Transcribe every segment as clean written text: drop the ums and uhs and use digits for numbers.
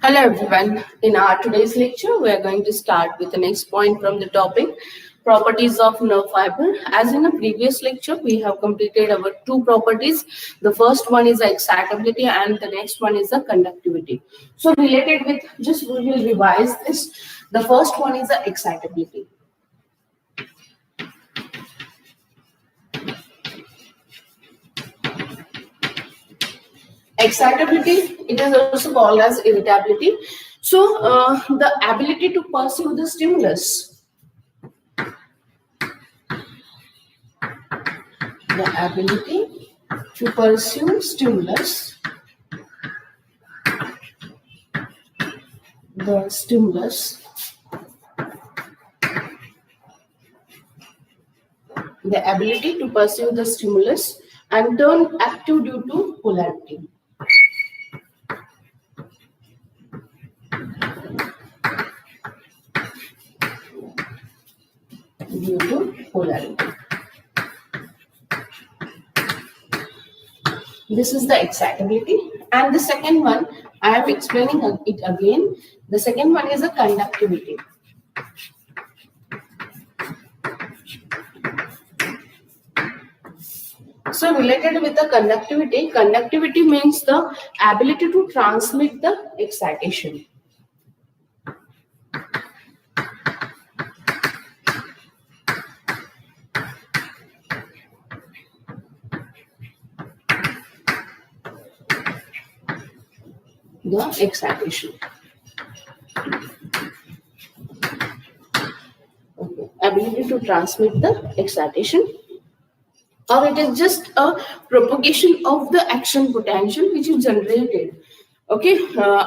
Hello everyone. In our today's lecture, we are going to start with the next point from the topic, properties of nerve fiber. As in a previous lecture, we have completed our two properties. The first one is the excitability and the next one is the conductivity. So related with, just we will revise this. The first one is the excitability. Excitability, it is also called as irritability. So the ability to perceive the stimulus, the ability to pursue stimulus, the stimulus, the ability to perceive the stimulus and turn active due to polarity. Due to polarity. This is the excitability. And the second one, I am explaining it again. The second one is the conductivity. So related with the conductivity, conductivity means the ability to transmit the excitation. The excitation. Okay. Ability to transmit the excitation, or it is just a propagation of the action potential which is generated, okay,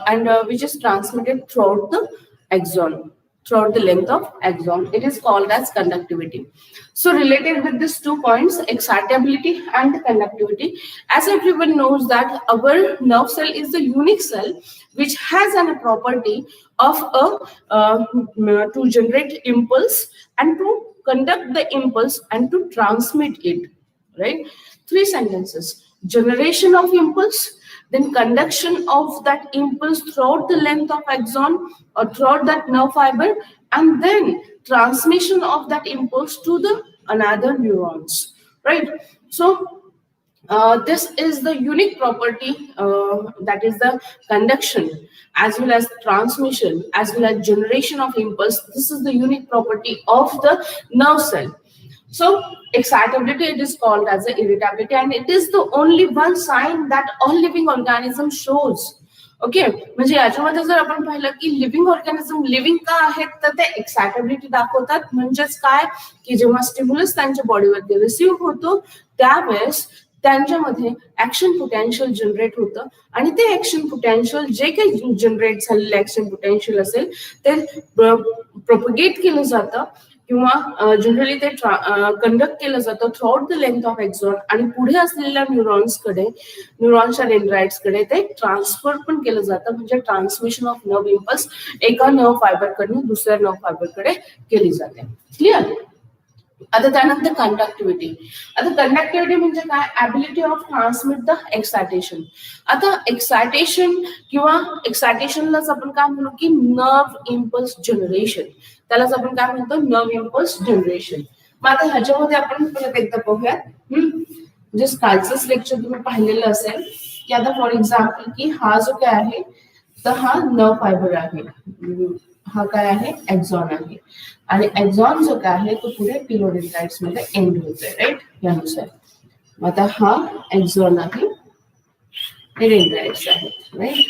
and which is transmitted throughout the axon, throughout the length of axon. It is called as conductivity. So related with these 2 points, excitability and conductivity, as everyone knows that our nerve cell is the unique cell which has a property of to generate impulse and to conduct the impulse and to transmit it, right? 3 sentences: generation of impulse, then conduction of that impulse throughout the length of axon or throughout that nerve fiber, and then transmission of that impulse to the another neurons, right? So this is the unique property, that is the conduction as well as transmission as well as generation of impulse. This is the unique property of the nerve cell. So excitability, it is called as the irritability, and it is the only one sign that all living organism shows. Okay, म्हणजे याच्यामध्ये जर आपण पाहिलं की living organism living का आहेत तर ते एक्सायटेबिलिटी दाखवतात. म्हणजेच काय की जेव्हा स्टिम्युलस त्यांच्या बॉडीवरती रिसीव्ह होतो त्यावेळेस त्यांच्यामध्ये ऍक्शन पोटेन्शियल जनरेट होतं आणि ते ऍक्शन पोटेन्शियल जे काही जनरेट झालेलं ऍक्शन पोटेन्शियल असेल ते प्रोपगेट केलं जातं किंवा जनरली ते कंडक्ट केलं जातं throughout the length of axon आणि पुढे असलेल्या न्यूरॉन्सकडे, न्यूरॉन्सच्या डेंड्राइट्सकडे ते ट्रान्सफर पण केलं जातं. म्हणजे ट्रान्समिशन ऑफ नर्व इम्पल्स एका नर्व फायबरकडून दुसऱ्या नर्व फायबरकडे केली जाते. क्लिअर? आता त्यानंतर कंडक्टिव्हिटी. आता कंडक्टिव्हिटी म्हणजे काय? Ability of transmit the excitation. आता एक्सायटेशन किंवा एक्सायटेशनलाच आपण काय म्हणू की नर्व इम्पल्स जनरेशन, त्यालाच आपण काय म्हणतो नर्व इम्पल्स जनरेशन. मग आता ह्याच्यामध्ये आपण परत एकदा बघूयात. जे कालचंच लेक्चर तुम्ही पाहिलेलं असेल की आता फॉर एक्झाम्पल की हा जो काय आहे तर हा नर्व फायबर आहे, हा काय आहे एक्झॉन आहे आणि एक्झॉन जो काय आहे तो पुढे टिलोडेंड्राइट्स मध्ये एंड होतोय, राईट? यानुसार आता हा एक्झॉन आहे, हे डेंड्राइट्स आहेत, right?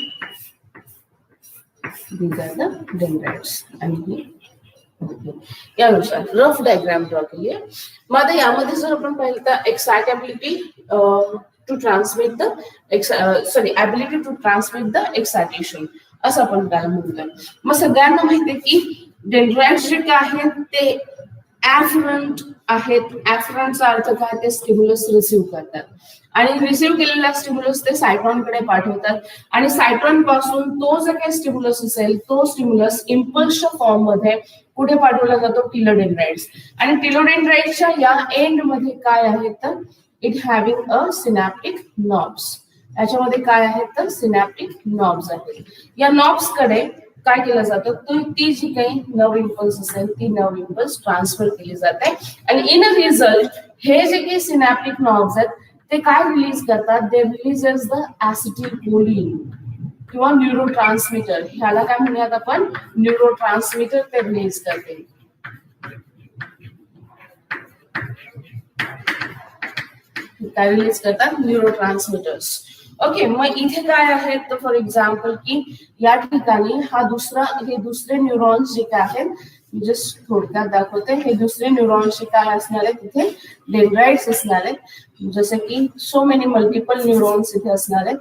These are the dendrites आणि यानुसार रफ डायग्राम ड्रॉ केली आहे. मग आता यामध्ये जर आपण पाहिलं तर excitability to transmit the ability to transmit the excitation असं आपण त्याला म्हणतो. मग सगळ्यांना माहितीये की डेंड्राइट्स जे काय आहेत ते ऍफरंट आहेत. ऍफरंटचा अर्थ काय? ते स्टिम्युलस रिसीव्ह करतात आणि रिसीव्ह केलेला स्टिम्युलस ते सायटॉनकडे पाठवतात आणि सायटॉन पासून तो जो काही स्टिम्युलस असेल तो स्टिम्युलस इम्पल्सच्या फॉर्म मध्ये कुठे पाठवला जातो? टिलोडेंड्राइट्स. आणि टिलोडेंड्राइट्सच्या या एंड मध्ये काय आहे तर it having a synaptic knobs. याच्यामध्ये काय आहेत तर सिनॅप्टिक नॉब्स आहेत. या नॉब्स कडे काय केलं जातं तर ती जी काही नर्व इम्पल्स असेल ती नर्व इम्पल्स ट्रान्सफर केली जाते आणि इन अ रिझल्ट हे जे काही सिनॅप्टिक नॉब्स आहेत ते काय रिलीज करतात, दे रिलीजेस द ऍसिटिलकोलिन किंवा न्यूरो ट्रान्समीटर. ह्याला काय म्हणूयात आपण, न्यूरो ट्रान्समीटर ते रिलीज करते. काय रिलीज करतात, न्यूरो ट्रान्समीटर्स. ओके, मग इथे काय आहे तर फॉर एक्झाम्पल की या ठिकाणी हे दुसरे न्यूरॉन्स जे काय आहेत, जस्ट थोडक्यात दाखवते. हे दुसरे न्यूरॉन्स जे काय असणार आहेत तिथे डेंड्राइट्स असणार आहेत, जसे की सो मेनी मल्टिपल न्यूरॉन्स इथे असणार आहेत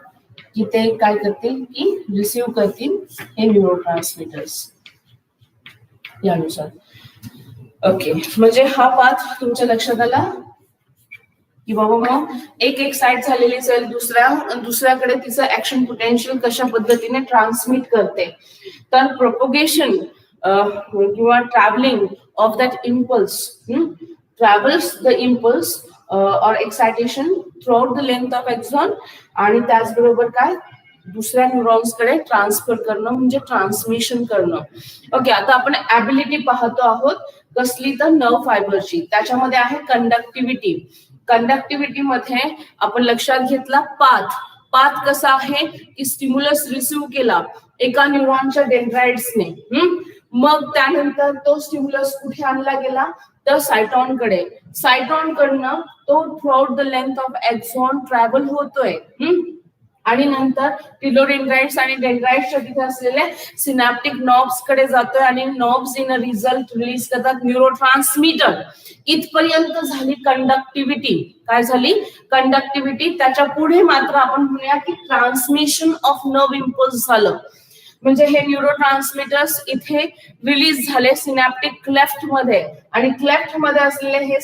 की ते काय करतील की रिसीव्ह करतील हे न्यूरो ट्रान्समीटर्स यानुसार. ओके, म्हणजे हा पाथ तुमच्या लक्षात आला की बाबा मग एक साइट झालेली सेल दुसऱ्याकडे तिचं ऍक्शन पोटेन्शियल कशा पद्धतीने ट्रान्समिट करते. तर प्रोपोगेशन किंवा travelling of that impulse travels the impulse or excitation throughout the length of axon आणि त्याचबरोबर काय दुसऱ्या न्यूरॉन्स कडे ट्रान्सफर करणं म्हणजे ट्रान्समिशन करणं. ओके, आता आपण ॲबिलिटी पाहतो आहोत कसली तर नर्व फायबरची. त्याच्यामध्ये आहे कंडक्टिव्हिटी. कंडक्टिव्हिटी मध्ये आपण लक्षात घेतला पाथ कसा आहे की स्टिम्युलस रिसीव्ह केला एका न्यूरॉनच्या डेंड्राइट्सने, मग त्यानंतर तो स्टिम्युलस कुठे आणला गेला तर सायटॉन कडनं तो throughout the length of axon travel होतोय आणि नंतर टिलोडेंड्राइट्स आणि डेंड्राइट्सच्या तिथे असलेल्या सिनॅप्टिक नॉब्स कडे जातोय आणि knobs in a result release करतात न्यूरो ट्रान्समीटर. इथपर्यंत झाली कंडक्टिव्हिटी. काय झाली कंडक्टिव्हिटी. त्याच्या पुढे मात्र आपण म्हणूया की ट्रान्समिशन ऑफ नर्व इम्पल्स झालं. म्हणजे हे न्यूरो ट्रान्समीटर्स इथे रिलीज झाले सिनॅप्टिक क्लेफ्ट मध्ये आणि क्लेफ्ट मध्ये असलेले हे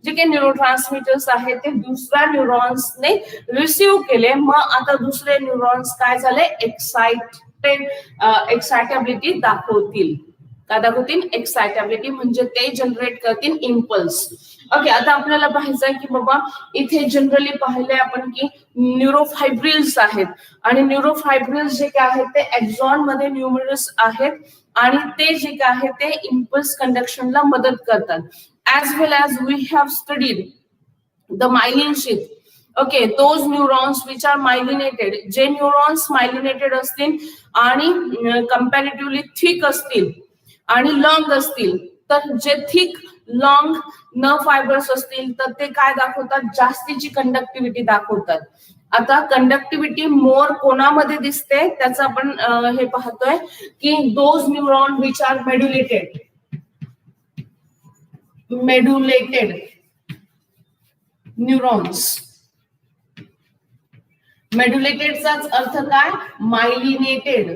जे काही न्यूरो ट्रान्समीटर्स आहेत ते दुसऱ्या न्यूरॉन्सने रिसीव्ह केले. मग आता दुसरे न्यूरॉन्स काय झाले एक्सायटेबिलिटी दाखवतील. काय दाखवतील एक्सायटेबिलिटी म्हणजे ते जनरेट करतील इम्पल्स. ओके, आता आपल्याला पाहायचंय की बाबा इथे जनरली पाहिलंय आपण की न्यूरोफायब्रिल्स आहेत आणि न्यूरोफायब्रिल्स जे काय आहेत ते एक्झॉन मध्ये न्यूमरस आहेत आणि ते जे काय आहे ते इम्पल्स कंडक्शनला मदत करतात. as well as we have studied the myelin sheath. Okay, those neurons which are myelinated, जे न्यूरॉन्स मायलिनेटेड असतील आणि कंपॅरेटिव्हली थिक असतील आणि लॉंग असतील, तर जे थिक लॉंग नर्व फायबर्स असतील तर ते काय दाखवतात जास्तीची कंडक्टिव्हिटी दाखवतात. आता कंडक्टिव्हिटी मोर कोणामध्ये दिसते त्याचं आपण हे पाहतोय की those neuron which are medullated neurons. मेडुलेटेडचाच अर्थ काय मायलिनेटेड.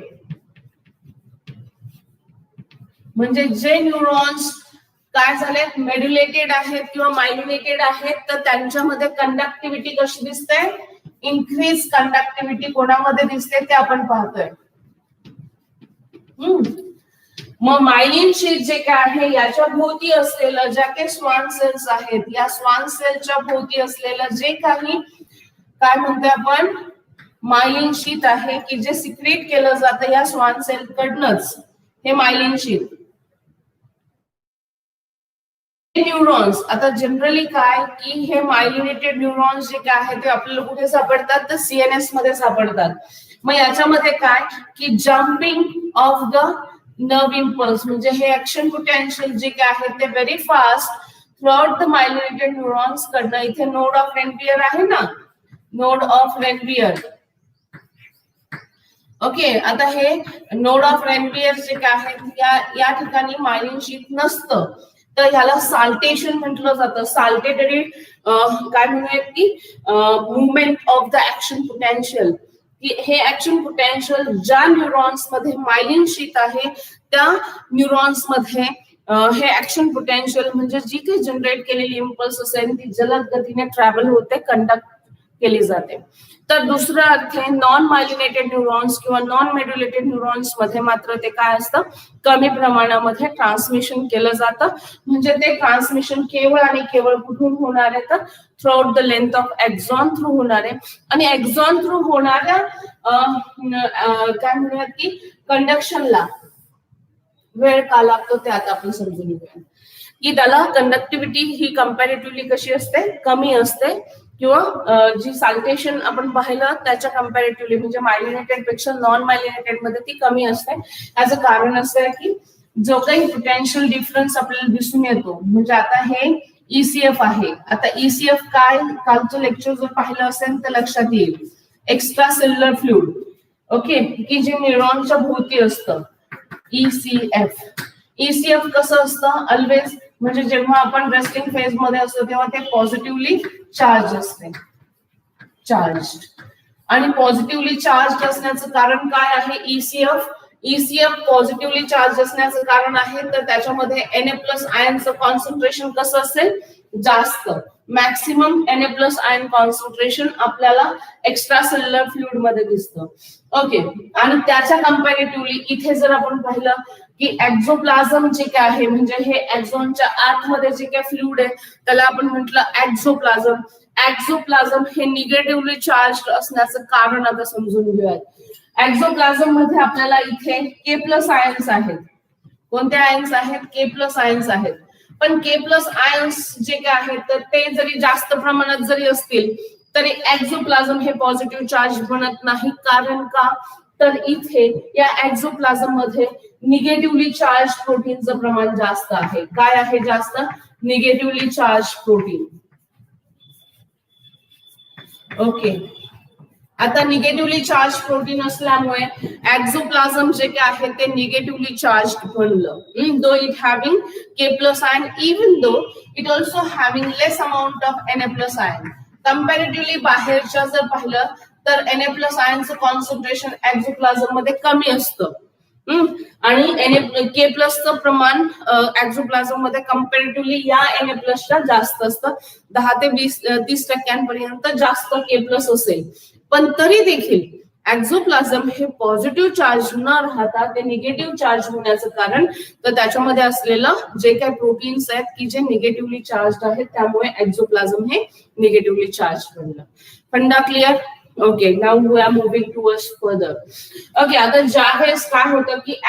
म्हणजे जे न्यूरॉन्स काय झालेत मेडुलेटेड आहेत किंवा मायलिनेटेड आहेत तर त्यांच्यामध्ये कंडक्टिव्हिटी कशी दिसते, इन्क्रीज कंडक्टिव्हिटी कोणामध्ये दिसते ते आपण पाहतोय. मग मायलिन शीथ जे काय आहे याच्या भोवती असलेलं ज्या काही स्वान सेल्स आहेत या स्वान सेलच्या भोवती असलेलं जे काही काय म्हणतोय आपण मायलिन शीथ आहे की जे सिक्रेट केलं जातं या स्वान सेल कडनंच हे मायलिन शीथ. न्यूरॉन्स आता जनरली काय की हे मायलिनेटेड न्यूरॉन्स जे काय आहे ते आपल्याला कुठे सापडतात तर सीएनएस मध्ये सापडतात. मग याच्यामध्ये काय की jumping of the nerve impulse म्हणजे हे ऍक्शन पोटेन्शियल जे काय आहे ते very fast through out the myelinated neurons कडनं. इथे नोड ऑफ रेनवियर आहे ना, नोड ऑफ रेनवियर. ओके, आता हे नोड ऑफ रेनवियर जे काय आहे या ठिकाणी मायलिन शीथ नसतं तर ह्याला साल्टेशन म्हटलं जातं. साल्टेटरी काय म्हणूयात की movement of the action potential. हे ऍक्शन पोटेन्शियल ज्या न्यूरॉन्स मध्ये मायलिन शीथ आहे त्या न्यूरॉन्स मध्ये हे ऍक्शन पोटेन्शियल म्हणजे जी काही जनरेट केलेली इम्पल्स असेल ती जलद गतीने ट्रॅव्हल होते केली जाते. तर दुसरा अर्थ आहे नॉन मायलिनेटेड न्यूरॉन्स किंवा नॉन मेड्युलेटेड न्यूरॉन्स मध्ये मात्र ते काय असतं, कमी प्रमाणामध्ये ट्रान्समिशन केलं जातं. म्हणजे ते ट्रान्समिशन केवळ आणि केवळ कुठून होणार आहे तर throughout the length of axon through होणार आहे. आणि एक्झॉन थ्रू होणाऱ्या काय म्हणूयात की कंडक्शनला वेळ का लागतो ते आता आपण समजून घेऊया. की त्याला कंडक्टिव्हिटी ही कम्पॅरेटिव्हली कशी असते, कमी असते, किंवा जी साल्टेशन आपण पाहिलं त्याच्या कम्पॅरेटिव्हली म्हणजे मायलिनेटेड पेक्षा नॉन मायलिनेटेड मध्ये ती कमी असते. याचं कारण असं आहे की जो काही पोटेन्शियल डिफरन्स आपल्याला दिसून येतो, म्हणजे आता हे ECF आहे. आता ECF काय, कालचं लेक्चर जर पाहिलं असेल तर लक्षात येईल, एक्स्ट्रा सेल्युलर फ्लुइड, ओके, की जे न्यूरॉनच्या भोवती असतं. ECF कसं असतं, ऑलवेज म्हणजे जेव्हा आपण रेस्टिंग फेज मध्ये असतो तेव्हा ते पॉझिटिव्हली चार्ज असते, चार्ज. आणि पॉझिटिव्हली चार्ज असण्याचं कारण काय आहे, ECF पॉझिटिव्हली चार्ज असण्याचं कारण आहे तर त्याच्यामध्ये Na+ आयनचं कॉन्सन्ट्रेशन कसं असेल, जास्त, मॅक्सिमम Na+ आयन कॉन्सन्ट्रेशन आपल्याला एक्स्ट्रा सेल्युलर फ्लुइड मध्ये दिसतं. ओके, आणि त्याच्या कम्पॅरेटिव्हली इथे जर आपण पाहिलं की एक्झोप्लाझम जे काय आहे, म्हणजे हे एक्झॉनच्या आतमध्ये जे काय फ्लुइड आहे त्याला आपण म्हटलं एक्झोप्लाझम. एक्झोप्लाझम हे निगेटिव्हली चार्ज असण्याचं कारण आता समजून घेऊयात. एक्झोप्लाझम मध्ये आपल्याला इथे K+ आयन्स आहेत. कोणते आयन्स आहेत, K+ आयन्स आहेत. पण K+ आयन्स जे काय आहेत तर ते जरी जास्त प्रमाणात जरी असतील तरी एक्झोप्लाझम हे पॉझिटिव्ह चार्ज बनत नाही. कारण का, तर इथे या एक्झोप्लाझम मध्ये निगेटिव्हली चार्ज प्रोटीनचं प्रमाण जास्त आहे. काय आहे जास्त, निगेटिव्हली चार्ज प्रोटीन. ओके, आता निगेटिव्हली चार्ज प्रोटीन असल्यामुळे एक्झोप्लाझम जे काय आहे ते निगेटिव्हली चार्ज बनलं. Though it having K+ ion, even though it also having less amount of Na+ ion. Comparatively बाहेरच्या जर पाहिलं तर Na+ आयनचं कॉन्सन्ट्रेशन एक्झोप्लाझम मध्ये कमी असतं. आणि K+चं प्रमाण एक्झोप्लाझम मध्ये कम्पॅरेटिव्हली या Na+च्या जास्त असतं. 10 ते 30% जास्त K+ असेल. पण तरी देखील एक्झोप्लाझम हे पॉझिटिव्ह चार्ज न राहता ते निगेटिव्ह चार्ज होण्याचं कारण तर त्याच्यामध्ये असलेलं जे काही प्रोटीन्स आहेत की जे निगेटिव्हली चार्ज आहेत, त्यामुळे एक्झोप्लाझम हे निगेटिव्हली चार्ज बनलं. फंडा clear? Okay, now we are moving towards further. ओके, आता ज्यावेळेस काय होतं की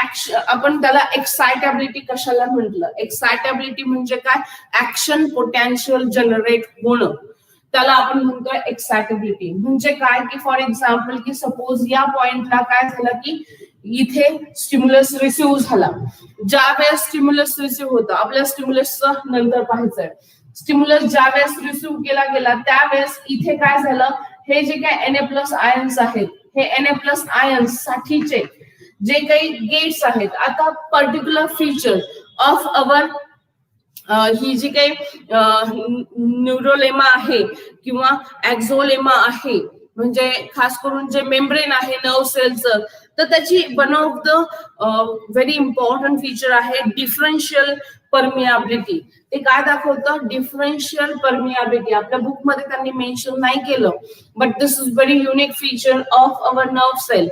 आपण त्याला एक्साइटेबिलिटी कशाला म्हटलं, एक्साइटेबिलिटी म्हणजे काय, ऍक्शन पोटेन्शियल जनरेट होणं, त्याला आपण म्हणतोय एक्साइटेबिलिटी. म्हणजे काय की फॉर एक्झाम्पल की सपोज या पॉइंटला काय झालं की इथे स्टिम्युलस रिसीव्ह झाला. ज्या वेळेस स्टिम्युलस रिसीव्ह होतं, आपल्या स्टिम्युलसचं नंतर पाहायचंय, स्टिम्युलस ज्या वेळेस रिसीव्ह केला गेला त्यावेळेस इथे काय झालं, हे जे काही Na+ आयन्स आहेत, हे Na+ आयन्स साठीचे जे काही गेट्स आहेत, आता पर्टिक्युलर फीचर ऑफ अवर ही जी काही न्यूरोलेमा आहे किंवा एक्झोलेमा आहे, म्हणजे खास करून जे मेम्ब्रेन आहे नर्व सेलचं, तर त्याची one of the very important feature आहे डिफरन्शियल परमियाबिलिटी. ते काय दाखवतं, डिफरन्शियल परमियाबिलिटी. आपल्या बुक मध्ये त्यांनी मेन्शन नाही केलं, but this is very unique feature of our nerve cell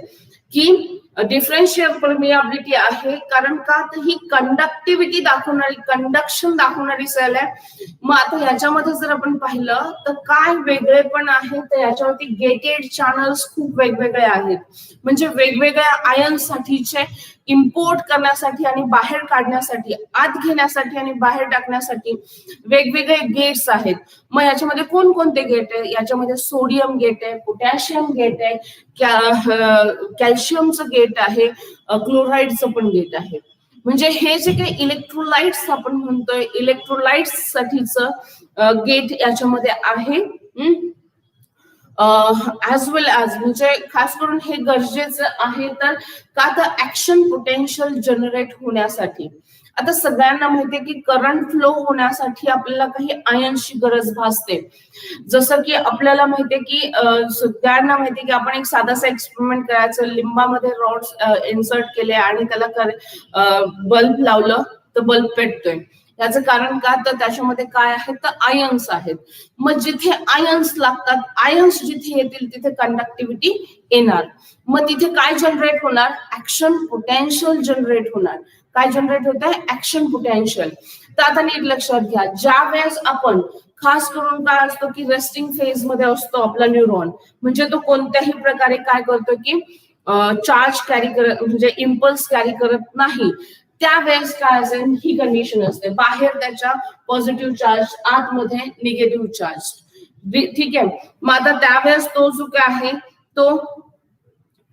की डिफरन्शियल परमियाबिलिटी आहे. कारण का, तर ही कंडक्टिव्हिटी दाखवणारी, कंडक्शन दाखवणारी सेल आहे. मग आता याच्यामध्ये जर आपण पाहिलं तर काय वेगळे पण आहे, तर याच्यावरती गेटेड चॅनल्स खूप वेगवेगळे आहेत. म्हणजे वेगवेगळ्या आयन्स साठीचे इम्पोर्ट करण्यासाठी आणि बाहेर काढण्यासाठी, आत घेण्यासाठी आणि बाहेर टाकण्यासाठी वेगवेगळे गेट्स आहेत. मग याच्यामध्ये कोणकोणते गेट आहे, याच्यामध्ये सोडियम गेट आहे, पोटॅशियम गेट आहे, कॅल्शियमचं गेट आहे, क्लोराईडचं पण गेट आहे. म्हणजे हे जे काही इलेक्ट्रोलाइट्स आपण म्हणतोय, इलेक्ट्रोलाइट्स साठीचं गेट याच्यामध्ये आहे. ऍज वेल ऍज, म्हणजे खास करून हे गरजेचं आहे तर का, तर ऍक्शन पोटेन्शियल जनरेट होण्यासाठी. आता सगळ्यांना माहितीये की करंट फ्लो होण्यासाठी आपल्याला काही आयन्सची गरज भासते. जसं की आपल्याला माहितीये की सगळ्यांना माहितीये की आपण एक साधासा एक्सपेरिमेंट करायचं, लिंबामध्ये रॉड्स इन्सर्ट केले आणि त्याला बल्ब लावलं तर बल्ब पेटतोय. याचं कारण का, तर त्याच्यामध्ये काय आहे, तर आयन्स आहेत. मग जिथे आयन्स लागतात, आयन्स जिथे येतील तिथे कंडक्टिव्हिटी येणार. मग तिथे काय जनरेट होणार, ऍक्शन पोटेन्शियल जनरेट होणार. काय जनरेट होत आहे, ऍक्शन पोटेन्शियल. तर आता नीट लक्षात घ्या, ज्या वेळेस आपण खास करून काय असतो की रेस्टिंग फेज मध्ये असतो आपला न्यूरॉन, म्हणजे तो कोणत्याही प्रकारे काय करतो की चार्ज कॅरी करत, म्हणजे इम्पल्स कॅरी करत नाही. त्यावेळेस काय असेल, ही कंडिशन असते, बाहेर त्याच्या पॉझिटिव्ह चार्ज, आतमध्ये निगेटिव्ह चार्ज. ठीक आहे. मग आता त्यावेळेस तो जो काय आहे तो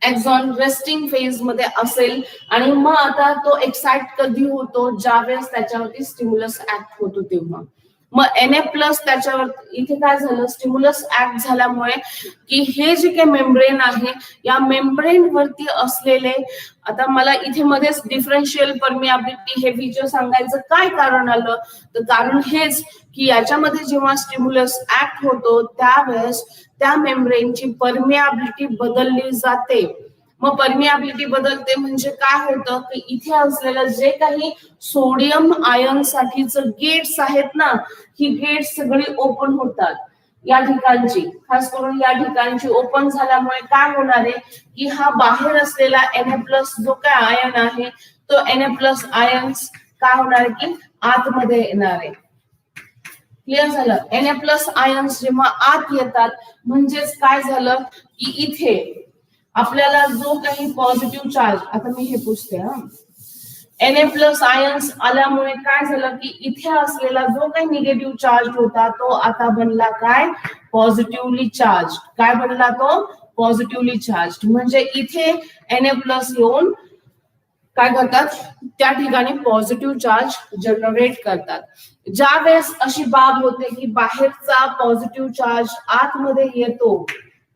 एक्झॉन रेस्टिंग फेज मध्ये असेल. आणि मग आता तो एक्साइट कधी होतो, ज्यावेळेस त्याच्यावरती स्टिम्युलस ऍक्ट होतो तेव्हा. मग NA+ त्याच्यावर इथे काय झालं, स्टिम्युलस ऍक्ट झाल्यामुळे की हे जे काही मेम्ब्रेन आहे, या मेम्ब्रेन वरती असलेले, आता मला इथे मध्येच डिफरन्शियल परमियाबिलिटी हे फीचर सांगायचं काय कारण आलं, तर कारण हेच की याच्यामध्ये जेव्हा स्टिम्युलस ऍक्ट होतो त्यावेळेस त्या मेम्ब्रेनची परमियाबिलिटी बदलली जाते. मग परमियाबिलिटी बदलते म्हणजे काय होतं की इथे असलेलं जे काही सोडियम आयन साठीचं गेट्स आहेत ना, ही गेट्स सगळी ओपन होतात या ठिकाणची. खास करून या ठिकाणची ओपन झाल्यामुळे काय होणार आहे की हा बाहेर असलेला Na+ जो काय आयन आहे तो Na+ आयन्स काय होणार आहे की आतमध्ये येणार आहे. क्लिअर झालं. Na+ आयन्स जेव्हा आत येतात म्हणजेच काय झालं की इथे आपल्याला जो काही पॉझिटिव्ह चार्ज, आता मी हे पुसते हा, Na+ आयन्स आल्यामुळे काय झालं की इथे असलेला जो काही निगेटिव्ह चार्ज होता तो आता बनला काय, पॉझिटिव्हली चार्ज. काय बनला तो, पॉझिटिव्हली चार्ज. म्हणजे इथे Na+ येऊन काय करतात, त्या ठिकाणी पॉझिटिव्ह चार्ज जनरेट करतात. ज्या वेळेस अशी बाब होते की बाहेरचा पॉझिटिव्ह चार्ज आतमध्ये येतो,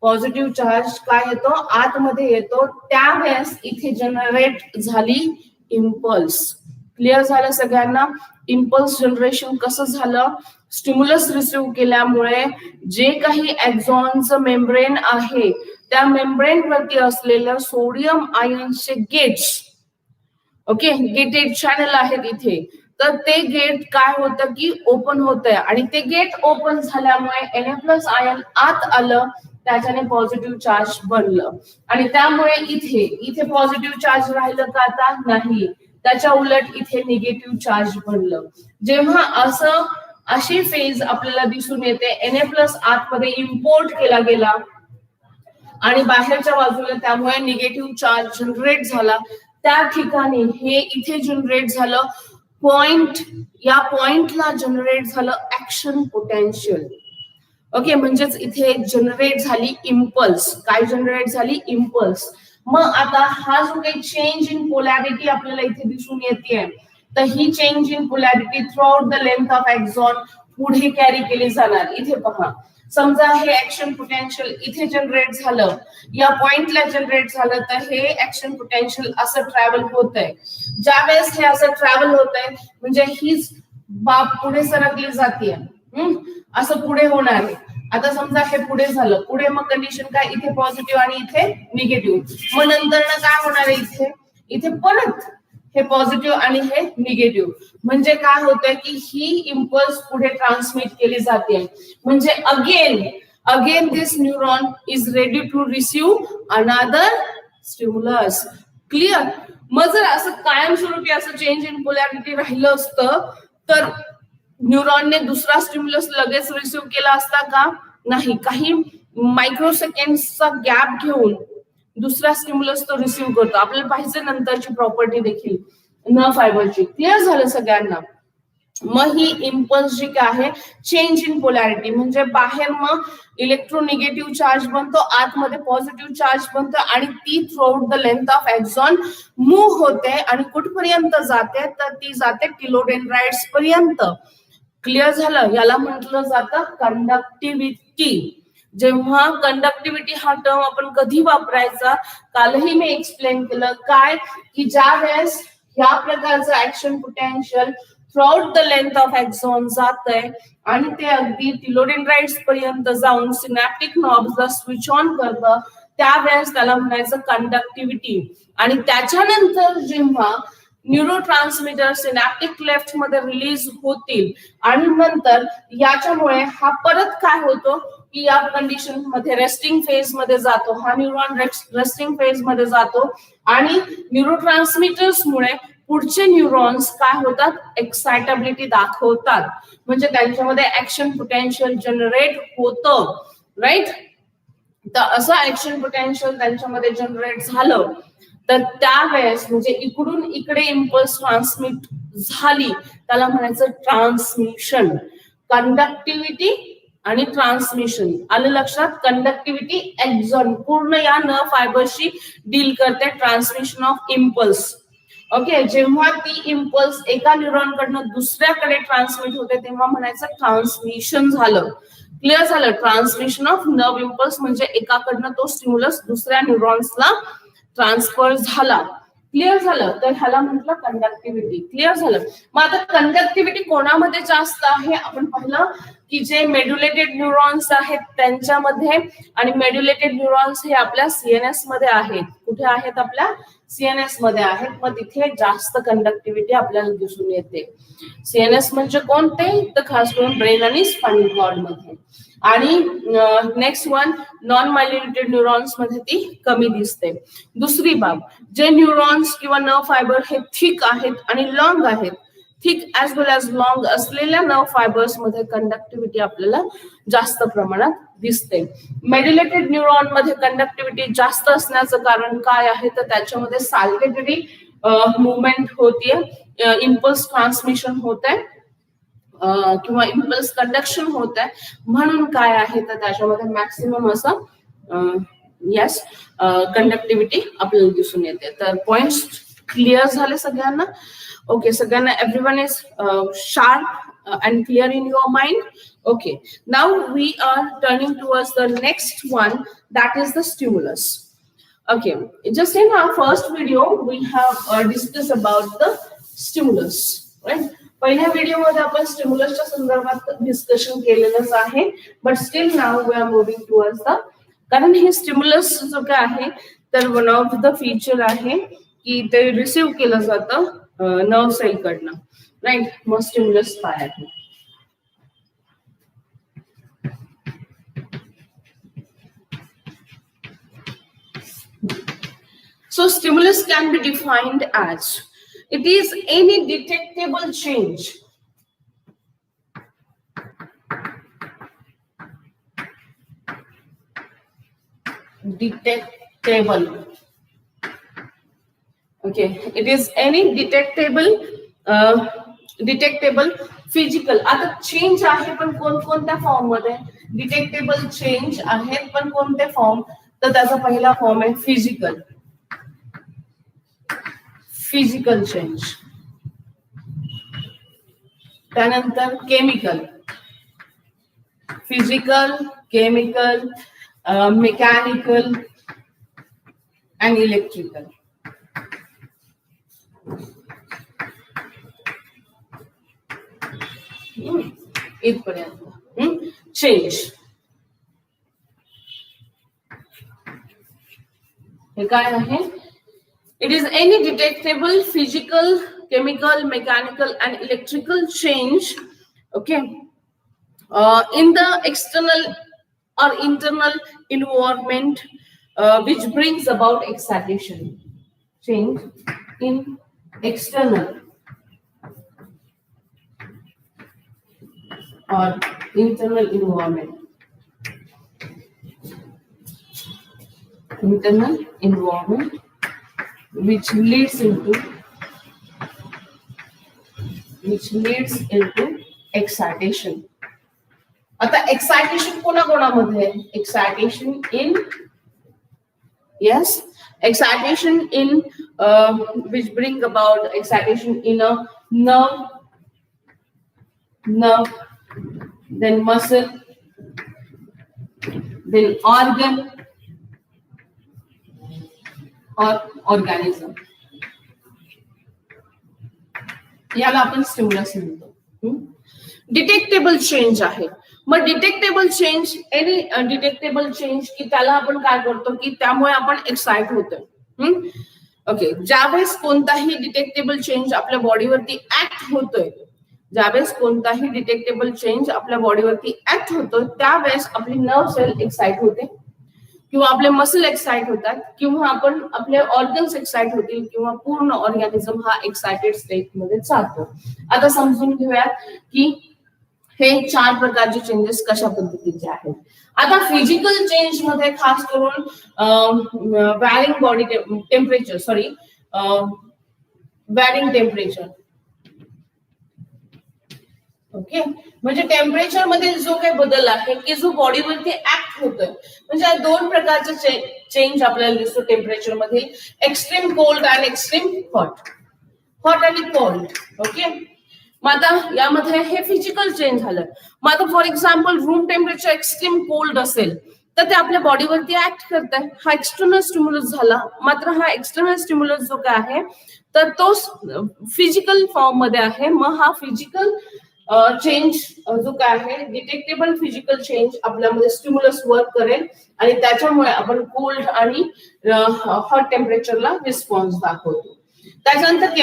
पॉझिटिव्ह चार्ज काय येतो, आतमध्ये येतो, त्यावेळेस इथे जनरेट झाली इम्पल्स. क्लिअर झालं सगळ्यांना. इम्पल्स जनरेशन कसं झालं, स्टिम्युलस रिसिव्ह केल्यामुळे जे काही एक्झॉनचं मेम्ब्रेन आहे त्या मेम्ब्रेन वरती असलेल्या सोडियम आयन्सचे गेट्स, ओके, गेटेड चॅनल आहेत इथे, तर ते गेट काय होतं की ओपन होत आहे. आणि ते गेट ओपन झाल्यामुळे Na+ आयन आत आलं, त्याच्याने पॉझिटिव्ह चार्ज बनलं. आणि त्यामुळे इथे पॉझिटिव्ह चार्ज राहिलं का, आता नाही, त्याच्या उलट इथे निगेटिव्ह चार्ज बनलं. जेव्हा असं अशी फेज आपल्याला दिसून येते, Na+ आतमध्ये इम्पोर्ट केला गेला आणि बाहेरच्या बाजूला त्यामुळे निगेटिव्ह चार्ज जनरेट झाला, त्या ठिकाणी हे इथे जनरेट झालं पॉइंट, या पॉइंटला जनरेट झालं ऍक्शन पोटेन्शियल. ओके, म्हणजेच इथे जनरेट झाली इम्पल्स. काय जनरेट झाली, इम्पल्स. मग आता हा जो काही चेंज इन पोलॅरिटी आपल्याला इथे दिसून येते, तर ही change in polarity throughout the length of axon पुढे कॅरी केली जाणार. इथे पहा, समजा हे ऍक्शन पोटेन्शियल इथे जनरेट झालं, या पॉइंटला जनरेट झालं, तर हे ऍक्शन पोटेन्शियल असं ट्रॅव्हल होत आहे. ज्यावेळेस हे असं ट्रॅव्हल होत आहे म्हणजे हीच बाब पुढे सरकली जाते, असं पुढे होणार आहे. आता समजा हे पुढे झालं, पुढे मग कंडिशन काय, इथे पॉझिटिव्ह आणि इथे निगेटिव्ह. मग नंतर काय होणार आहे, इथे परत हे पॉझिटिव्ह आणि हे निगेटिव्ह. म्हणजे काय होतंय की ही इम्पल्स पुढे ट्रान्समिट केली जाते. म्हणजे again this neuron is ready to receive another stimulus. Clear. मग जर असं कायमस्वरूपी असं चेंज इन पोलॅरिटी राहिलं असतं तर न्यूरॉनने दुसरा स्टिम्युलस लगेच रिसिव्ह केला असता का, नाही, काही मायक्रो सेकंडचा गॅप घेऊन दुसरा स्टिम्युलस तो रिसिव्ह करतो. आपल्याला पाहिजे नंतरची प्रॉपर्टी देखील नर्व फायबरची. क्लिअर झालं सगळ्यांना. मग ही इम्पल्स जी काय आहे, चेंज इन पोलॅरिटी, म्हणजे बाहेर मग इलेक्ट्रोनिगेटिव्ह चार्ज बनतो, आतमध्ये पॉझिटिव्ह चार्ज बनतो, आणि ती throughout the length of axon move होते. आणि कुठपर्यंत जाते, तर ती जाते टिलोडेंड्राइट्स पर्यंत. क्लिअर झालं. याला म्हटलं जातं कंडक्टिव्हिटी. जेव्हा कंडक्टिव्हिटी हा टर्म आपण कधी वापरायचा, कालही मी एक्सप्लेन केलं, काय की ज्या वेळेस ह्या प्रकारचं action potential throughout the length of axon जात आहे आणि ते अगदी टिलोडेंड्राइट्स पर्यंत जाऊन सिनॅप्टिक नॉब्सला स्विच ऑन करतं, त्यावेळेस त्याला म्हणायचं कंडक्टिव्हिटी. आणि त्याच्यानंतर जेव्हा न्यूरोट्रान्समीटर सिनॅप्टिक क्लेफ्ट मध्ये रिलीज होतील आणि नंतर याच्यामुळे हा परत काय होतो की या कंडिशन मध्ये रेस्टिंग फेज मध्ये जातो, हा न्यूरॉन रेस्टिंग फेज मध्ये जातो आणि न्यूरोट्रान्समीटर्स मुळे पुढचे न्यूरॉन्स काय होतात, एक्साइटेबिलिटी दाखवतात, म्हणजे त्यांच्यामध्ये ऍक्शन पोटेन्शियल जनरेट होतं, राईट. तर असं ऍक्शन पोटेन्शियल त्यांच्यामध्ये जनरेट झालं तर त्यावेळेस म्हणजे इकडून इकडे इम्पल्स ट्रान्समिट झाली त्याला म्हणायचं ट्रान्समिशन. कंडक्टिव्हिटी आणि ट्रान्समिशन आलं लक्षात. कंडक्टिव्हिटी एक्झॉन पूर्ण या नर्व फायबरशी डील करते ट्रान्समिशन ऑफ इम्पल्स. ओके, जेव्हा ती इम्पल्स एका न्यूरॉन कडनं दुसऱ्याकडे ट्रान्समिट होते तेव्हा म्हणायचं ट्रान्समिशन झालं. क्लिअर झालं. ट्रान्समिशन ऑफ नर्व इम्पल्स म्हणजे एकाकडनं तो स्टिम्युलस दुसऱ्या न्यूरॉन्सला ट्रान्सफर झाला. क्लिअर झालं. तर ह्याला म्हटलं कंडक्टिव्हिटी. क्लिअर झालं. मग आता कंडक्टिव्हिटी कोणामध्ये जास्त आहे आपण पाहिलं की जे मेड्युलेटेड न्यूरॉन्स आहेत त्यांच्यामध्ये, आणि मेड्युलेटेड न्यूरॉन्स हे आपल्या सीएनएस मध्ये आहेत. कुठे आहेत? आपल्या सीएनएस मध्ये आहेत. मग तिथे जास्त कंडक्टिव्हिटी आपल्याला दिसून येते. सीएनएस म्हणजे कोणते? तर खास करून ब्रेन आणि स्पायनल कॉर्ड मध्ये. आणि next one non myelinated neurons मध्ये ती कमी दिसते. दुसरी बाब, जे न्यूरॉन्स किंवा नर्व फायबर हे थिक आहेत आणि लॉंग आहेत, थिक ऍज वेल ऍज लॉंग असलेल्या नर्व फायबर्स मध्ये कंडक्टिव्हिटी आपल्याला जास्त प्रमाणात दिसते. मेड्युलेटेड न्यूरॉन मध्ये कंडक्टिव्हिटी जास्त असण्याचं कारण काय आहे? तर त्याच्यामध्ये सॅल्वेटरी मुवमेंट होतीये, इम्पल्स ट्रान्समिशन होत आहे किंवा इम्पल्स कंडक्शन होत आहे, म्हणून काय आहे तर त्याच्यामध्ये मॅक्सिमम असं यस कंडक्टिव्हिटी आपल्याला दिसून येते. तर पॉइंट्स क्लिअर झाले सगळ्यांना? ओके, सगळ्यांना everyone is sharp and clear in your mind? Okay, now we are turning towards the next one, that is the stimulus. Okay, just in our first video we have discussed about the stimulus, right? पहिल्या video मध्ये आपण स्टिम्युलसच्या संदर्भात discussion केलेलंच आहे, but still now we are moving towards the, कारण हे stimulus जो काय आहे तर वन ऑफ द फीचर आहे की ते रिसीव्ह केलं जातं नर्व सेल कडनं, राईट. मग स्टिम्युलस काय आहे? So stimulus can be defined as it is any detectable change okay, it is any detectable physical. आता चेंज आहे पण कोणकोणत्या फॉर्म मध्ये? डिटेक्टेबल चेंज आहेत पण कोणते फॉर्म? तर त्याचा पहिला फॉर्म आहे फिजिकल चेंज, त्यानंतर physical, chemical, mechanical and electrical. इथपर्यंत चेंज हे काय आहे? It is any detectable physical, chemical, mechanical and electrical change, okay, in the external or internal environment which brings about excitation. Change in external or internal environment. Internal environment which leads into excitation. आता excitation कोणाकोणामध्ये? Excitation in which bring about excitation in a nerve, then muscle, then organ or organism. याला आपण stimulus म्हणतो. Detectable change आहे. मग detectable change, any detectable change की त्याला आपण काय करतो की त्यामुळे आपण एक्साइट होतो. ओके, ज्यावेळेस कोणताही डिटेक्टेबल चेंज आपल्या बॉडीवरती ऍक्ट होतोय, ज्यावेळेस कोणताही डिटेक्टेबल चेंज आपल्या बॉडीवरती ऍक्ट होतोय, त्यावेळेस आपली नर्व सेल एक्साइट होते किंवा आपले मसल एक्साइट होतात किंवा आपण आपले ऑर्गन्स एक्साइट होतील किंवा पूर्ण ऑर्गॅनिझम हा एक्साइटेड स्टेट मध्ये जातो. आता समजून घेऊया की हे 4 प्रकारचे चेंजेस कशा पद्धतीचे आहेत. आता फिजिकल चेंज मध्ये खास करून varying body temperature varying temperature, okay, म्हणजे टेम्परेचर मध्ये जो काही बदल आहे की जो बॉडीवरती ऍक्ट होतोय, म्हणजे 2 प्रकारचे चेंज आपल्याला दिसतो टेम्परेचर मध्ये, एक्स्ट्रीम कोल्ड आणि एक्स्ट्रीम हॉट, हॉट आणि कोल्ड. ओके, मग आता यामध्ये हे फिजिकल चेंज झालं. मग आता for example room temperature extreme cold असेल तर ते आपल्या बॉडीवरती ऍक्ट करत आहे, हा एक्सटर्नल स्टिम्युलस झाला. मात्र हा एक्सटर्नल स्टिम्युलस जो काय आहे तर तो फिजिकल फॉर्म मध्ये आहे. मग हा फिजिकल चेंज जो काय आहे, डिटेक्टेबल फिजिकल चेंज आपल्यामध्ये स्टिम्युलस वर्क करेल आणि त्याच्यामुळे आपण कोल्ड आणि हॉट टेम्परेचरला रिस्पॉन्स दाखवतो. त्याच्यानंतर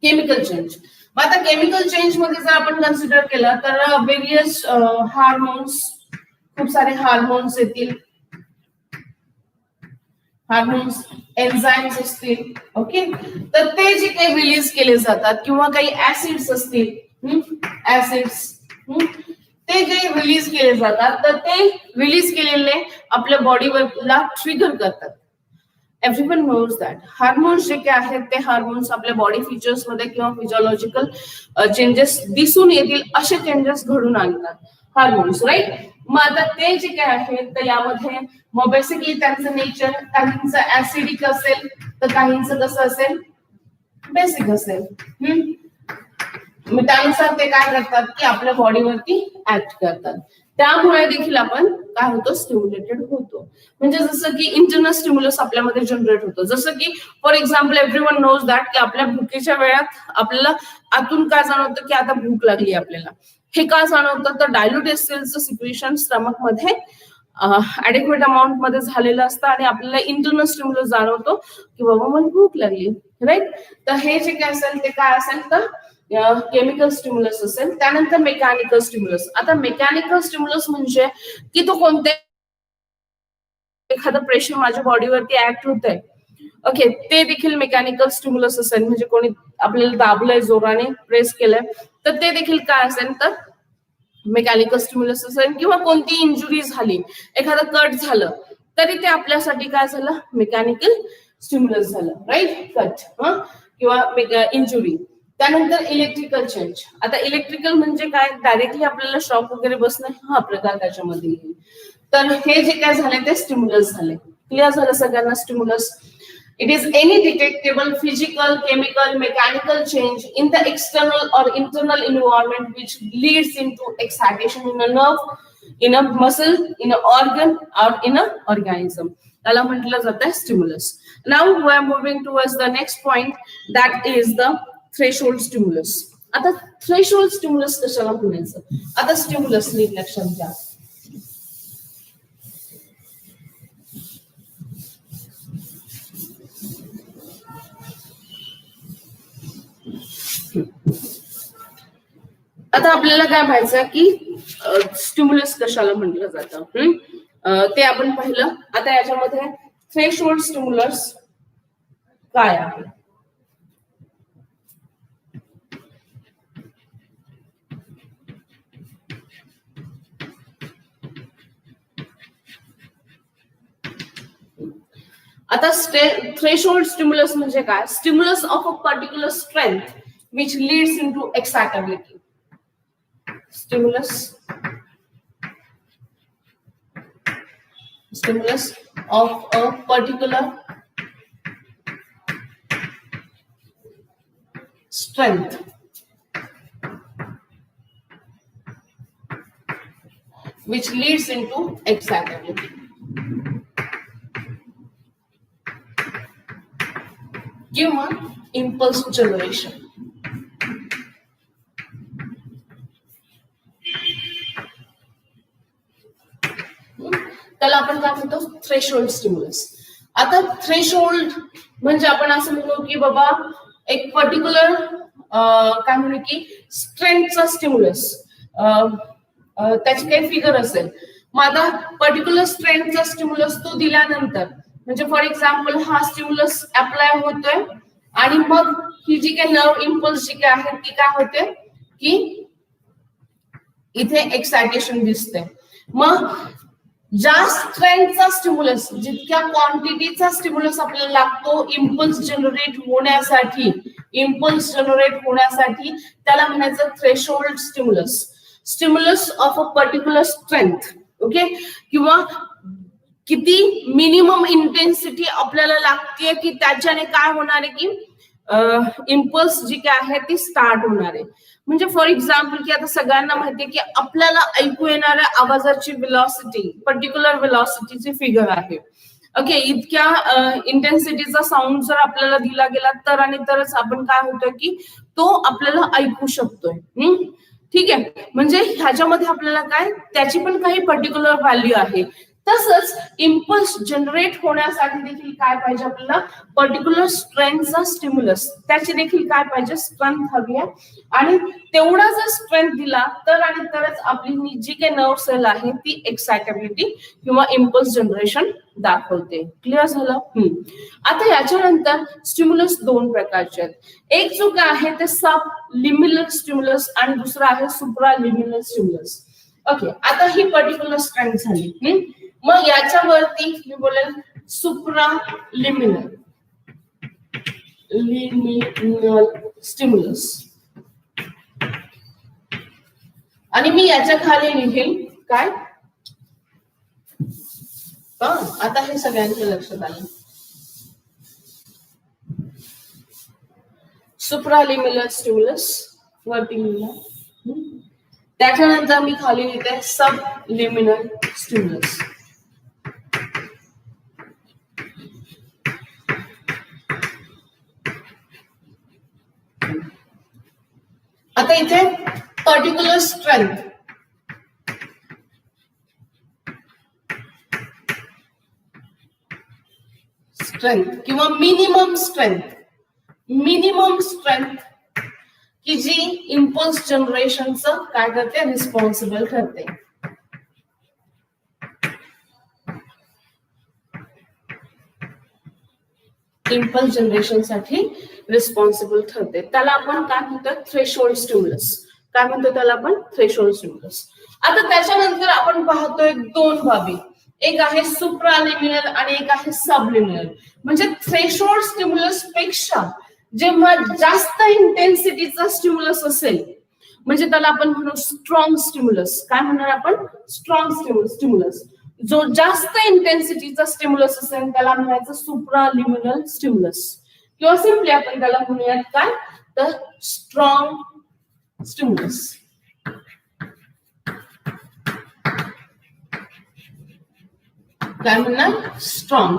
केमिकल चेंज. आता केमिकल चेंज मध्ये जर आपण कन्सिडर केलं तर वेरियस हार्मोन्स, खूप सारे हार्मोन्स येतील, हार्मोन्स, एन्झाइम्स असतील. ओके, तर ते जे काही रिलीज केले जातात किंवा काही ऍसिड्स असतील, ऍसिड्स ते जे रिलीज केले जातात तर ते रिलीज केलेले आपल्या बॉडीवरला ट्रिगर करतात. एव्हरीवन नोज दॅट हार्मोन्स जे काय आहेत ते हार्मोन्स आपल्या बॉडी फीचर्स मध्ये किंवा फिजिओलॉजिकल चेंजेस दिसून येतील असे चेंजेस घडून आणतात हार्मोन्स, राईट. मग आता ते जे काय आहेत तर यामध्ये मग बेसिकली त्यांचं नेचर, काहींचं ऍसिडिक असेल तर काहींचं कसं असेल, बेसिक असेल. मग त्यानुसार ते काय करतात की आपल्या बॉडीवरती ऍक्ट करतात. त्यामुळे देखील आपण काय होतो, स्टिम्युलेटेड होतो. म्हणजे जसं की इंटरनल स्टिम्युलस आपल्यामध्ये जनरेट होतो. जसं की for example everyone knows that की आपल्या भुकेच्या वेळात आपल्याला आतून काय जाणवतं की आता भूक लागली आपल्याला. हे का जाणवतं तर डायल्युटेड सेल्सचं सिक्रेशन स्टमक मध्ये ऍडिक्वेट अमाऊंट मध्ये झालेलं असतं आणि आपल्याला इंटरनल स्टिम्युलस जाणवतो की बाबा मला भूक लागली, राईट. तर हे जे काय असेल ते काय असेल तर केमिकल स्टिम्युलस असेल. त्यानंतर मेकॅनिकल स्टिम्युलस. आता मेकॅनिकल स्टिम्युलस म्हणजे की तो कोणत्या एखादं प्रेशर माझ्या बॉडीवरती ऍक्ट होत आहे, ओके, ते देखील मेकॅनिकल स्टिम्युलस असेल. म्हणजे कोणी आपल्याला दाबलंय, जोराने प्रेस केलंय तर ते देखील काय असेल तर मेकॅनिकल स्टिम्युलस असेल. किंवा कोणती इंजुरी झाली, एखादं कट झालं तरी ते आपल्यासाठी काय झालं, मेकॅनिकल स्टिम्युलस झालं, राईट. कट किंवा इंजुरी. त्यानंतर इलेक्ट्रिकल चेंज. आता इलेक्ट्रिकल म्हणजे काय, डायरेक्टली आपल्याला शॉक वगैरे बसणं हा प्रकार त्याच्यामध्ये येईल. तर हे जे काय झाले ते स्टिम्युलस झाले. क्लिअर झालं सगळ्यांना stimulus? It is any detectable physical, chemical, mechanical change in the external or internal environment which leads into excitation in a nerve, in a muscle, in an organ, or in an organism. त्याला म्हटलं जातं stimulus. Now we are moving towards the next point, that is the threshold stimulus. आता threshold stimulus कशाला म्हणायचं? आता stimulus नीट लक्षात घ्या. आता आपल्याला काय पाहायचं की स्टिम्युलस कशाला म्हटलं जातं ते आपण पाहिलं. आता याच्यामध्ये थ्रेशोल्ड स्टिम्युलस काय आहे? आता थ्रेशोल्ड स्टिम्युलस म्हणजे काय? Stimulus of a particular strength which leads into excitability. Stimulus of a particular strength which leads into excitability. किंवा impulse generation. त्याला आपण काय म्हणतो? Threshold stimulus. आता थ्रेशोल्ड म्हणजे आपण असं म्हणू की बाबा एक पर्टिक्युलर काय म्हणू की स्ट्रेंथचा स्टिम्युलस, त्याची काही फिगर असेल, मग आता पर्टिक्युलर स्ट्रेंथचा स्टिम्युलस तो दिल्यानंतर म्हणजे फॉर एक्झाम्पल हा स्टिम्युलस अप्लाय होतोय आणि मग ही जी काही नर्व इम्पल्स जी काय आहे ती काय होते की इथे एक्सायटेशन दिसते. मग ज्या स्ट्रेंथचा स्टिम्युलस, जितक्या क्वांटिटीचा स्टिम्युलस आपल्याला लागतो इम्पल्स जनरेट होण्यासाठी, त्याला म्हणायचं threshold stimulus, stimulus of a particular strength. Okay, किंवा किती मिनिमम इंटेन्सिटी आपल्याला लागते की त्याच्याने काय होणार आहे की इम्पल्स जी काय आहे ती स्टार्ट होणार आहे. म्हणजे फॉर एक्झाम्पल की आता सगळ्यांना माहितीये की आपल्याला ऐकू येणाऱ्या आवाजाची वेलॉसिटी, पर्टिक्युलर वेलॉसिटीची फिगर आहे. ओके, इतक्या इंटेन्सिटीचा साऊंड जर आपल्याला दिला गेला तर आणि तरच आपण काय होतं की तो आपल्याला ऐकू शकतोय. ठीक आहे, म्हणजे ह्याच्यामध्ये आपल्याला काय त्याची पण काही पर्टिक्युलर व्हॅल्यू आहे. तसंच इम्पल्स जनरेट होण्यासाठी देखील काय पाहिजे आपल्याला पर्टिक्युलर स्ट्रेंथचा स्टिम्युलस, त्याची देखील काय पाहिजे स्ट्रेंथ हवी आहे. आणि तेवढा जर स्ट्रेंथ दिला तर आणि तरच आपली जी काही नर्व सेल आहे ती एक्सायटेबिलिटी किंवा इम्पल्स जनरेशन दाखवते. क्लिअर झालं? आता याच्यानंतर स्टिम्युलस दोन प्रकारचे आहेत. एक जो काय आहे ते सब लिमिनल स्टिम्युलस आणि दुसरा आहे सुप्रा लिमिनल स्टिम्युलस. ओके, आता ही पर्टिक्युलर स्ट्रेंथ झाली. मग याच्यावरती मी बोलेल सुप्रा लिमिनल स्टिम्युलस, आणि मी याच्या खाली लिहिल काय, आता हे सगळ्यांच्या लक्षात आलं. सुप्रालिमिनल स्टिम्युलस वरती लिहिलं, त्याच्यानंतर मी खाली लिहिते सब लिमिनल स्टिम्युलस. आता इथे पर्टिक्युलर स्ट्रेंथ, किंवा मिनिमम स्ट्रेंथ की जी इम्पल्स जनरेशनचं काय करते रिस्पॉन्सिबल ठरते. इम्पल्स जनरेशन साठी रिस्पॉन्सिबल ठरते, त्याला आपण काय म्हणतो थ्रेशोल्ड स्टिम्युलस. काय म्हणतो त्याला आपण थ्रेशोल्ड स्टिम्युलस. आता त्याच्यानंतर आपण पाहतोय दोन बाबी, एक आहे सुप्रालिमिनल आणि एक आहे सबलिमिनल. म्हणजे थ्रेशोल्ड स्टिम्युलस पेक्षा जेव्हा जास्त इंटेन्सिटीचा स्टिम्युलस असेल म्हणजे त्याला आपण म्हणू स्ट्रॉंग स्टिम्युलस. काय म्हणणार आपण स्ट्रॉंग स्टिम्युलस. जो जास्त इंटेन्सिटीचा स्टिम्युलस असेल त्याला म्हणायचं सुप्रालिमिनल स्टिम्युलस, किंवा सिम्पली आपण त्याला म्हणूयात काय तर स्ट्रॉंग स्टिम्युलस. काय म्हणणार स्ट्रॉंग.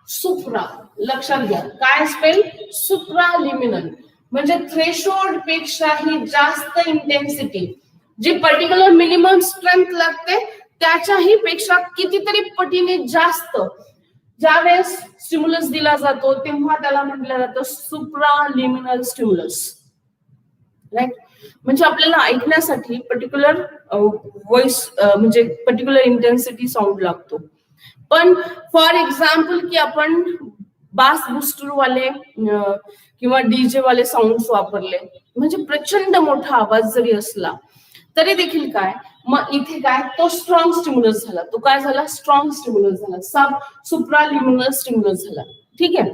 सुप्रा लक्षात घ्या काय स्पेल सुप्रालिमिनल म्हणजे थ्रेशोल्ड पेक्षाही जास्त इंटेन्सिटी, जी पर्टिक्युलर मिनिमम स्ट्रेंथ लागते त्याच्याही पेक्षा कितीतरी पटीने जास्त ज्यावेळेस स्टिम्युलस दिला जातो तेव्हा त्याला म्हटलं जातं सुप्रालिमिनल स्टिम्युलस. राईट, म्हणजे आपल्याला ऐकण्यासाठी पर्टिक्युलर व्हॉइस म्हणजे पर्टिक्युलर इंटेन्सिटी साऊंड लागतो. पण फॉर एक्झाम्पल की आपण बास बुस्टर वाले किंवा डीजे वाले साऊंड वापरले म्हणजे प्रचंड मोठा आवाज जरी असला तरी देखील काय मग इथे काय तो स्ट्रॉंग स्टिम्युलस झाला. तो काय झाला स्ट्रॉंग स्टिम्युलस झाला, सब सुप्रालिमिनल स्टिम्युलस झाला. ठीक आहे,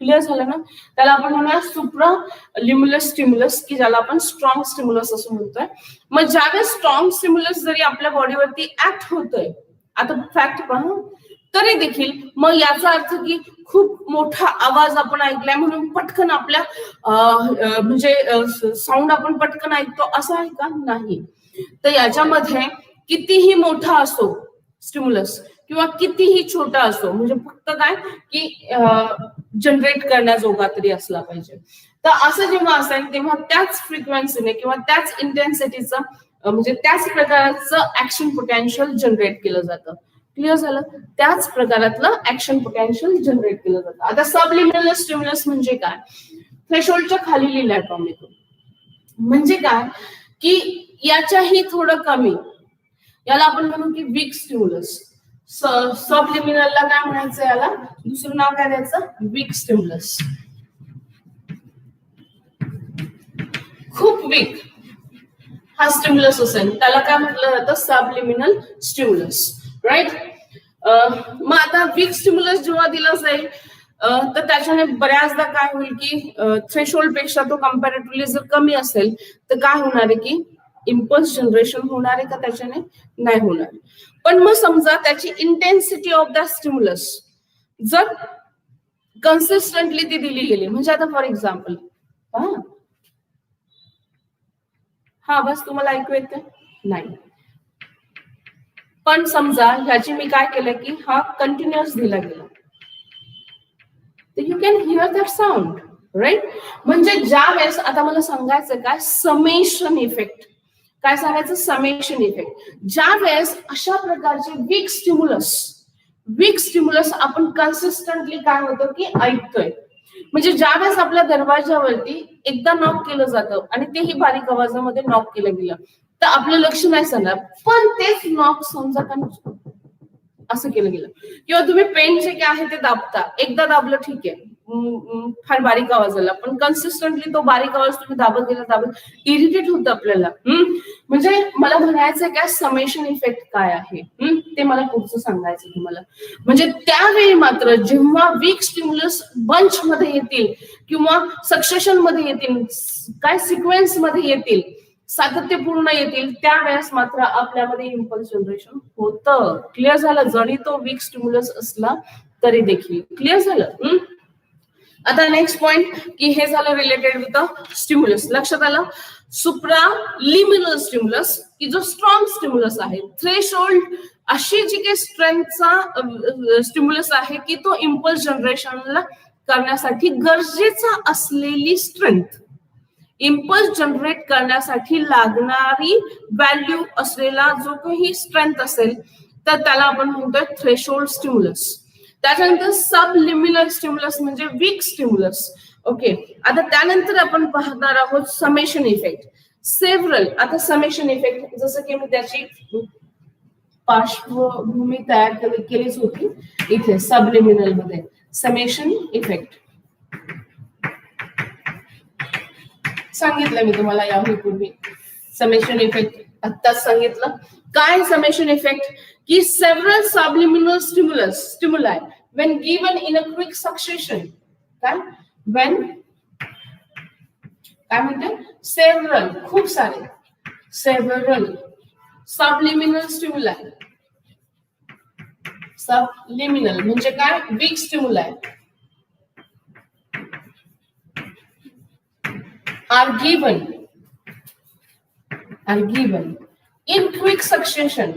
क्लिअर झालं ना. त्याला आपण म्हणूया सुप्रालिमिनल स्टिम्युलस की ज्याला आपण स्ट्रॉंग स्टिम्युलस असं म्हणतोय. मग ज्यावेळेस स्ट्रॉंग स्टिम्युलस जरी आपल्या बॉडीवरती ऍक्ट होतोय, आता फॅक्ट पहा, तरी देखील मग याचा अर्थ की खूप मोठा आवाज आपण ऐकलाय म्हणून पटकन आपल्या म्हणजे साऊंड आपण पटकन ऐकतो असं आहे का नाही. तर याच्यामध्ये कितीही मोठा असो स्टिम्युलस किंवा कितीही छोटा असो म्हणजे फक्त काय की जनरेट करण्याजोगा तरी असला पाहिजे. तर असं जेव्हा असेल तेव्हा त्याच फ्रिक्वेन्सीने किंवा त्याच इंटेन्सिटीचं म्हणजे त्याच प्रकारचं ऍक्शन पोटेन्शियल जनरेट केलं जातं. क्लिअर झालं? त्याच प्रकारातलं ऍक्शन पोटेन्शियल जनरेट केलं जातं. आता सबलिमिनल स्टिम्युलस म्हणजे काय? थ्रेशोल्डच्या खाली लिहिलंय टॉमिक. म्हणजे काय की याच्याही थोडं कमी, याला आपण म्हणू की वीक स्टिम्युलस. सबलिमिनलला काय म्हणायचं, याला दुसरं नाव काय द्यायचं? Weak stimulus. खूप वीक हा स्टिम्युलस असेल त्याला काय म्हटलं जातं? Subliminal stimulus, right? मग आता वीक स्टिम्युलस जेव्हा दिला जाईल तर त्याच्याने बऱ्याचदा काय होईल की थ्रेशोल्ड पेक्षा तो कम्पॅरेटिव्हली जर कमी असेल तर काय होणार आहे की इम्पल्स जनरेशन होणार आहे का? त्याच्याने नाही होणार. पण मग समजा त्याची इंटेन्सिटी ऑफ द स्टिम्युलस जर कन्सिस्टंटली ती दिली गेली, म्हणजे आता फॉर एक्झाम्पल हा बस तुम्हाला ऐकू येते नाही, पण समजा ह्याची मी काय केलं की हा कंटिन्युअस दिला गेला, you can hear that sound, right? म्हणजे ज्या वेळेस आता मला सांगायचं काय, समेशन इफेक्ट. काय सांगायचं? Summation effect. ज्या वेळेस अशा प्रकारचे वीक स्टिम्युलस आपण कन्सिस्टंटली काय होतं की ऐकतोय, म्हणजे ज्या वेळेस आपल्या दरवाजावरती एकदा नॉक केलं जातं आणि तेही बारीक आवाजामध्ये नॉक केलं गेलं तर आपलं लक्ष नाही सांगणार, पण तेच नॉक समजा असं केलं गेलं किंवा तुम्ही पेन जे काय आहे ते दाबता, एकदा दाबलं ठीक आहे, फार बारीक आवाज आला, पण कन्सिस्टंटली तो बारीक आवाज तुम्ही दाबत इरिटेट होतं आपल्याला. म्हणजे मला म्हणायचं काय, समेशन इफेक्ट काय आहे ते मला पुढचं सांगायचं तुम्हाला. म्हणजे त्यावेळी मात्र जेव्हा वीक स्टिम्युलस बंच मध्ये येतील किंवा सक्सेशन मध्ये येतील, काय सिक्वेन्स मध्ये येतील, सातत्यपूर्ण येतील, त्यावेळेस मात्र आपल्यामध्ये इम्पल्स जनरेशन होतं. क्लिअर झालं? जरी तो वीक स्टिम्युलस असला तरी देखील. क्लिअर झालं? आता नेक्स्ट पॉइंट की हे झालं रिलेटेड विथ स्टिम्युलस. लक्षात आलं? सुप्रालिमिनल स्टिम्युलस की जो स्ट्रॉंग स्टिम्युलस आहे. थ्रेशोल्ड अशी जी काही स्ट्रेंथचा स्टिम्युलस आहे की तो इम्पल्स जनरेशनला करण्यासाठी गरजेचा असलेली स्ट्रेंथ, इम्पल्स जनरेट करण्यासाठी लागणारी व्हॅल्यू असलेला जो काही स्ट्रेंथ असेल तर त्याला आपण म्हणतोय थ्रेशोल्ड स्टिम्युलस. त्याच्यानंतर सबलिमिनल स्टिम्युलस म्हणजे वीक स्टिम्युलस. ओके, आता त्यानंतर आपण पाहणार आहोत समेशन इफेक्ट. सेव्हरल, आता समेशन इफेक्ट जसं की मी त्याची पार्श्वभूमी तयार केलीच होती इथे सबलिमिनल मध्ये. समेशन इफेक्ट सांगितलं मी तुम्हाला यापूर्वी. समेशन इफेक्ट आत्ताच सांगितलं. काय समेशन इफेक्ट की several subliminal stimuli when given in a quick succession, काय काय म्हणते, सेव्हरल खूप सारे सेव्हरल सबलिमिनल स्टिम्युलाई. सबलिमिनल म्हणजे काय, weak स्टिम्युलाई are given in quick succession.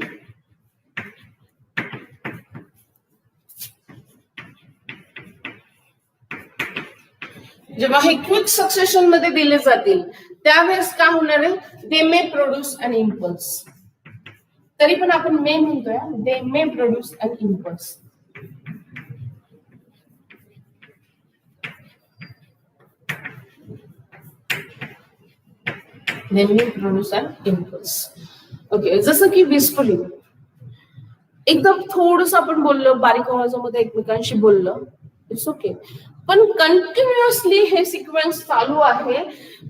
जेव्हा हे क्विक सक्सेशन मध्ये दिले जातील त्यावेळेस काय होणार आहे, दे मे प्रोड्यूस अन इम्पल्स. तरी पण आपण मे म्हणतोय, दे मे प्रोड्यूस अन इम्पल्स. दे मे प्रोड्यूस अन इम्पल्स. ओके, जसं की विस्परिंग, एकदम थोडस आपण बोललो, बारीक आवाजामध्ये एकमेकांशी बोललो, इट्स ओके. पण कंटिन्युअसली हे सिक्वेन्स चालू आहे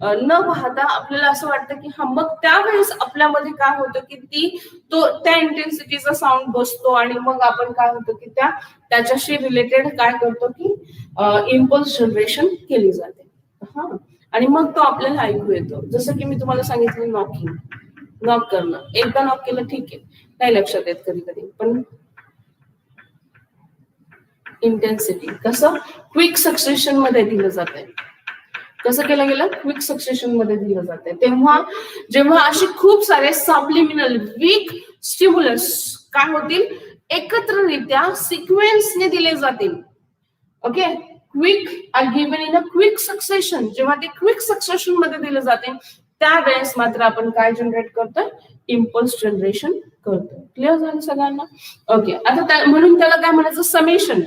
न पाहता आपल्याला असं वाटतं की हा, मग त्यावेळेस आपल्यामध्ये काय होतं की त्या इंटेन्सिटीचा साऊंड बसतो आणि मग आपण काय होतं की त्याच्याशी रिलेटेड काय करतो की इम्पल्स जनरेशन केली जाते. हा, आणि मग तो आपल्याला ऐकू येतो. जसं की मी तुम्हाला सांगितलं नॉक करणं, एकदा नॉक केलं ठीक आहे, नाही लक्षात येत कधी कधी, पण इंटेन्सिटी कसं क्विक सक्सेशन मध्ये दिलं जाते. कसं केलं गेलं, क्विक सक्सेशन मध्ये दिलं जाते. तेव्हा जेव्हा अशी खूप सारे सबलिमिनल वीक स्टिम्युलस काय होतील, एकत्ररित्या सिक्वेन्सने दिले जातील. Okay, quick are given in a quick succession. जेव्हा ते क्विक सक्सेशन मध्ये दिलं जाते त्यावेळेस मात्र आपण काय जनरेट करतोय, इम्पल्स जनरेशन करतो. क्लिअर झालं सगळ्यांना? ओके. आता म्हणून त्याला काय म्हणायचं, समेशन.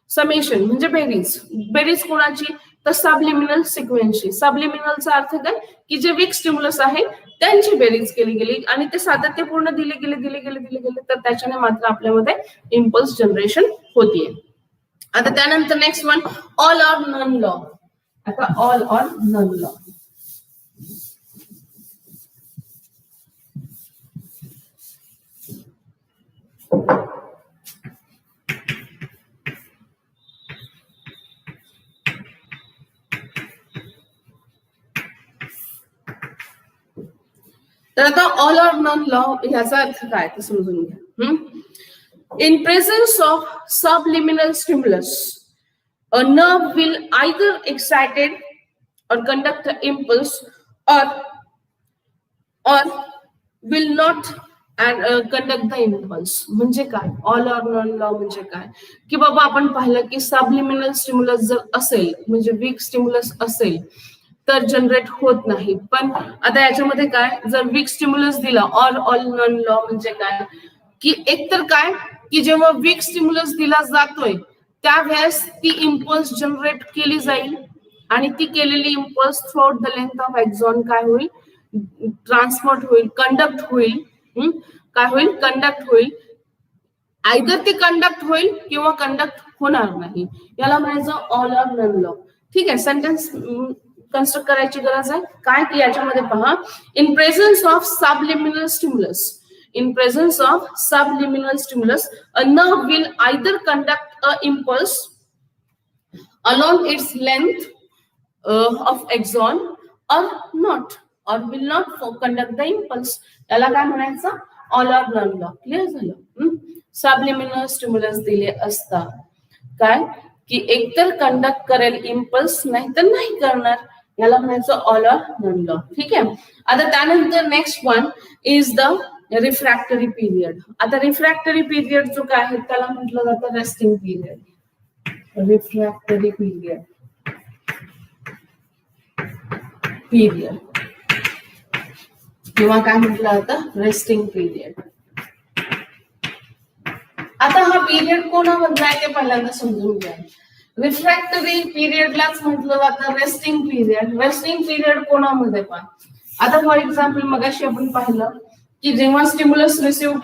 समेशन म्हणजे बेरीज. बेरीज कोणाची, तर सबलिमिनल सिक्वेन्सची. सबलिमिनलचा अर्थ काय, की जे वीक स्टिम्युलस आहे त्यांची बेरीज केली गेली आणि ते सातत्यपूर्ण दिले गेले तर त्याच्याने मात्र आपल्यामध्ये इम्पल्स जनरेशन होतीये. आता त्यानंतर next one, all or none law. आता ऑल ऑर नन लॉ. तर आता ऑल ऑर नन लॉ ह्याचा अर्थ काय ते समजून घ्या. In presence of subliminal stimulus, a nerve will either excited or conduct an impulse or will not conduct the impulse. म्हणजे काय, ऑल ऑर नन लॉ म्हणजे काय, की बाबा आपण पाहिलं की सबलिमिनल स्टिम्युलस जर असेल म्हणजे वीक स्टिम्युलस असेल तर जनरेट होत नाही. पण आता याच्यामध्ये काय, जर वीक स्टिम्युलस दिला, ऑल नन लॉ म्हणजे काय, की एकतर काय, की जेव्हा वीक स्टिम्युलस दिला जातोय त्यावेळेस ती इम्पल्स जनरेट केली जाईल आणि ती केलेली impulse throughout the length of axon काय होईल, ट्रान्सफर होईल, कंडक्ट होईल. काय होईल, कंडक्ट होईल. आयदर ती कंडक्ट होईल किंवा कंडक्ट होणार नाही. याला म्हणायचं ऑल ऑर नन लॉ. ठीक आहे. सेंटेन्स कन्स्ट्रक्ट करायची गरज आहे काय, की याच्यामध्ये पहा, in presence of subliminal stimulus, in presence of subliminal stimulus, a nerve will either conduct a impulse along its length of axon or not, or will not conduct the impulse. याला काय म्हणायचं, all or none law. Clear झालं? Subliminal stimulus दिले असता काय, की एकतर conduct करेल इम्पल्स नाही तर नाही करणार. याला म्हणायचं ऑल ऑर नन लॉ. ठीक आहे. आता त्यानंतर next one is the refractory period. आता रिफ्रॅक्टरी पिरियड जो काय आहे त्याला म्हटलं जातं रेस्टिंग पिरियड. रिफ्रॅक्टरी पिरियड किंवा काय म्हटलं जातं, रेस्टिंग पिरियड. आता हा पिरियड कोणामधला आहे ते पहिल्यांदा समजून घ्या. रिफ्रॅक्टरी पिरियडलाच म्हटलं जातं रेस्टिंग पिरियड. रेस्टिंग पिरियड कोणामध्ये पण, आता फॉर एक्झाम्पल मगाशी आपण पाहिलं की जेव्हा स्टिम्युलस रिसीव्ह